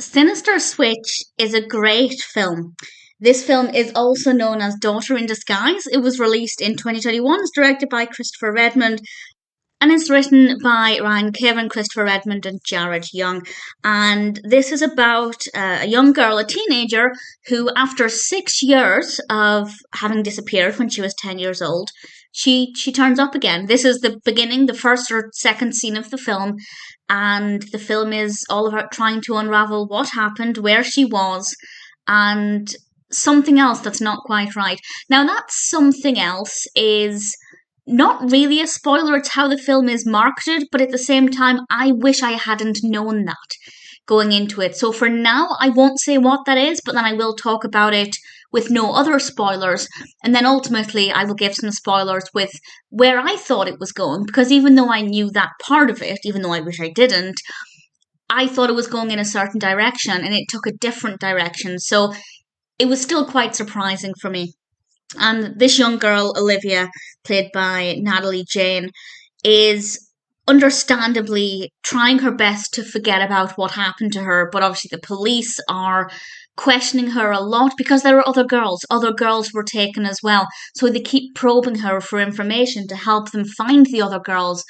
Sinister Switch is a great film. This film is also known as Daughter in Disguise. It was released in 2021. It's directed by Christopher Redmond and it's written by Ryan Cavan, Christopher Redmond, and Jared Young. And this is about a young girl, a teenager, who, after 6 years of having disappeared when she was 10 years old, she turns up again. This is the beginning, the first or second scene of the film, and the film is all about trying to unravel what happened, where she was, and something else that's not quite right. Now, that something else is not really a spoiler, it's how the film is marketed, but at the same time, I wish I hadn't known that going into it. So for now, I won't say what that is, but then I will talk about it with no other spoilers, and then ultimately I will give some spoilers with where I thought it was going, because even though I knew that part of it, even though I wish I didn't, I thought it was going in a certain direction, and it took a different direction, so it was still quite surprising for me. And this young girl, Olivia, played by Natalie Jane, is understandably trying her best to forget about what happened to her, but obviously the police are questioning her a lot because there are other girls. Other girls were taken as well. So they keep probing her for information to help them find the other girls.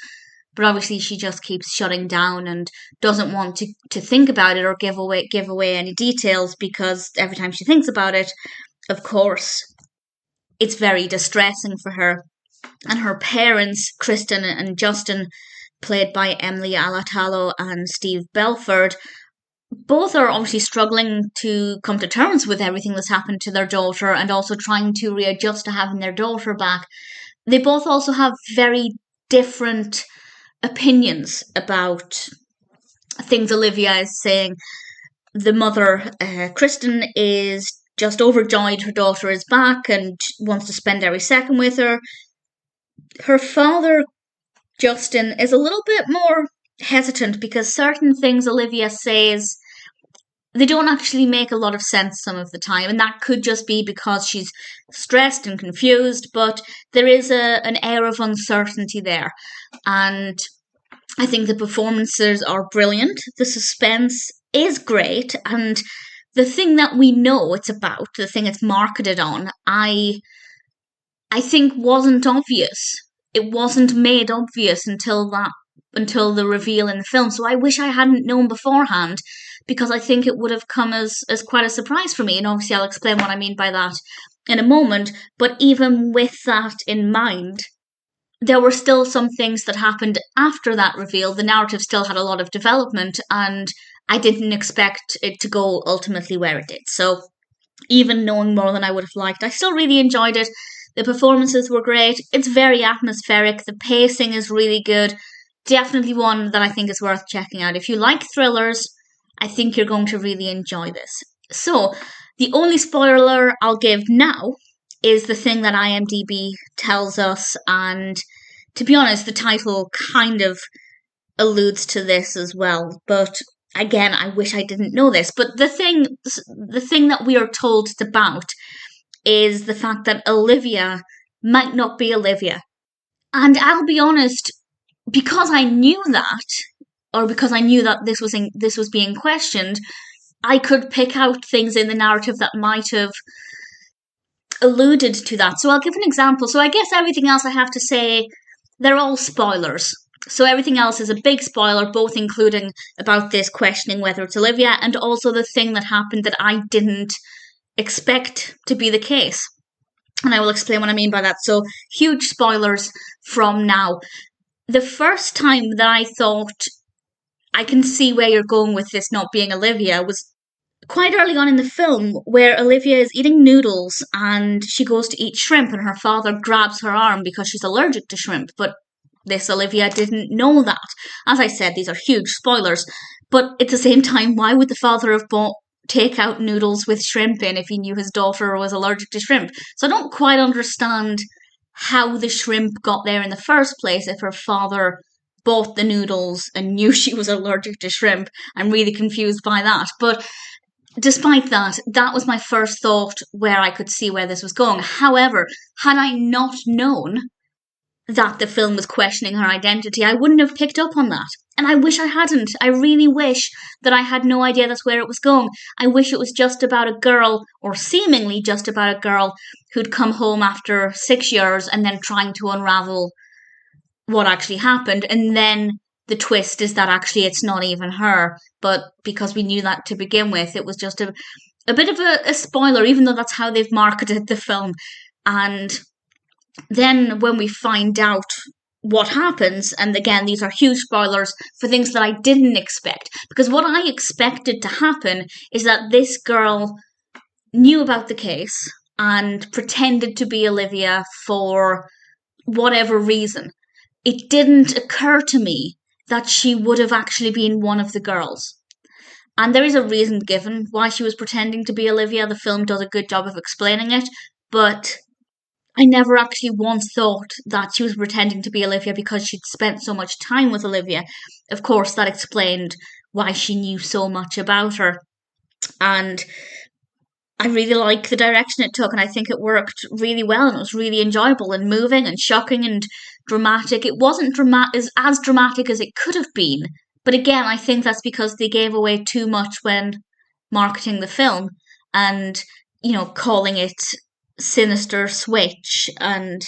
But obviously she just keeps shutting down and doesn't want to think about it or give away any details, because every time she thinks about it, of course, it's very distressing for her. And her parents, Kristen and Justin, played by Emily Alatalo and Steve Belford, both are obviously struggling to come to terms with everything that's happened to their daughter and also trying to readjust to having their daughter back. They both also have very different opinions about things Olivia is saying. The mother, Kristen, is just overjoyed her daughter is back and wants to spend every second with her. Her father, Justin, is a little bit more hesitant because certain things Olivia says, they don't actually make a lot of sense some of the time, and that could just be because she's stressed and confused, but there is an air of uncertainty there. And I think the performances are brilliant. The suspense is great, and the thing that we know it's about, the thing it's marketed on, I think wasn't obvious. It wasn't made obvious until the reveal in the film. So I wish I hadn't known beforehand, because I think it would have come as quite a surprise for me. And obviously I'll explain what I mean by that in a moment. But even with that in mind, there were still some things that happened after that reveal. The narrative still had a lot of development, and I didn't expect it to go ultimately where it did. So even knowing more than I would have liked, I still really enjoyed it. The performances were great. It's very atmospheric. The pacing is really good. Definitely one that I think is worth checking out. If you like thrillers, I think you're going to really enjoy this. So, the only spoiler I'll give now is the thing that IMDb tells us, and to be honest, the title kind of alludes to this as well. But again, I wish I didn't know this. But the thing that we are told it's about is the fact that Olivia might not be Olivia. And I'll be honest, because I knew that, or because I knew that this was being questioned, I could pick out things in the narrative that might have alluded to that. So I'll give an example. So I guess everything else I have to say, they're all spoilers. So everything else is a big spoiler, both including about this questioning whether it's Olivia and also the thing that happened that I didn't expect to be the case. And I will explain what I mean by that. So huge spoilers from now. The first time that I thought I can see where you're going with this not being Olivia was quite early on in the film, where Olivia is eating noodles and she goes to eat shrimp and her father grabs her arm because she's allergic to shrimp. But this Olivia didn't know that. As I said, these are huge spoilers. But at the same time, why would the father have bought takeout noodles with shrimp in if he knew his daughter was allergic to shrimp? So I don't quite understand how the shrimp got there in the first place if her father bought the noodles and knew she was allergic to shrimp. I'm really confused by that. But despite that, that was my first thought where I could see where this was going. However, had I not known that the film was questioning her identity, I wouldn't have picked up on that. And I wish I hadn't. I really wish that I had no idea that's where it was going. I wish it was just about a girl, or seemingly just about a girl, who'd come home after 6 years and then trying to unravel what actually happened. And then the twist is that actually it's not even her. But because we knew that to begin with, it was just a bit of a spoiler, even though that's how they've marketed the film. And then when we find out what happens, and again, these are huge spoilers for things that I didn't expect, because what I expected to happen is that this girl knew about the case and pretended to be Olivia for whatever reason. It didn't occur to me that she would have actually been one of the girls. And there is a reason given why she was pretending to be Olivia. The film does a good job of explaining it, but I never actually once thought that she was pretending to be Olivia because she'd spent so much time with Olivia. Of course, that explained why she knew so much about her. And I really like the direction it took, and I think it worked really well, and it was really enjoyable and moving and shocking and dramatic. It wasn't as dramatic as it could have been, but again, I think that's because they gave away too much when marketing the film and, calling it Sinister Switch and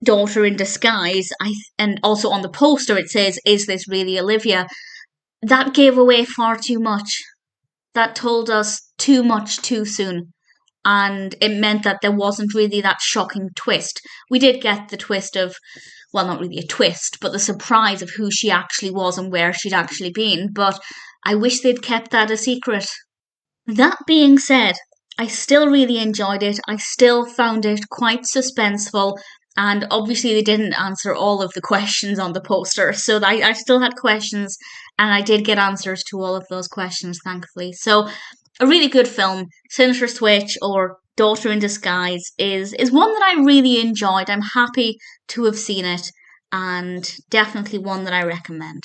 Daughter in Disguise. And also on the poster it says, "Is this really Olivia?" That gave away far too much. That told us too much too soon. And it meant that there wasn't really that shocking twist. We did get the twist of, well, not really a twist, but the surprise of who she actually was and where she'd actually been. But I wish they'd kept that a secret. That being said, I still really enjoyed it. I still found it quite suspenseful. And obviously, they didn't answer all of the questions on the poster. So I still had questions, and I did get answers to all of those questions, thankfully. So, a really good film. Sinister Switch, or Daughter in Disguise, is one that I really enjoyed. I'm happy to have seen it, and definitely one that I recommend.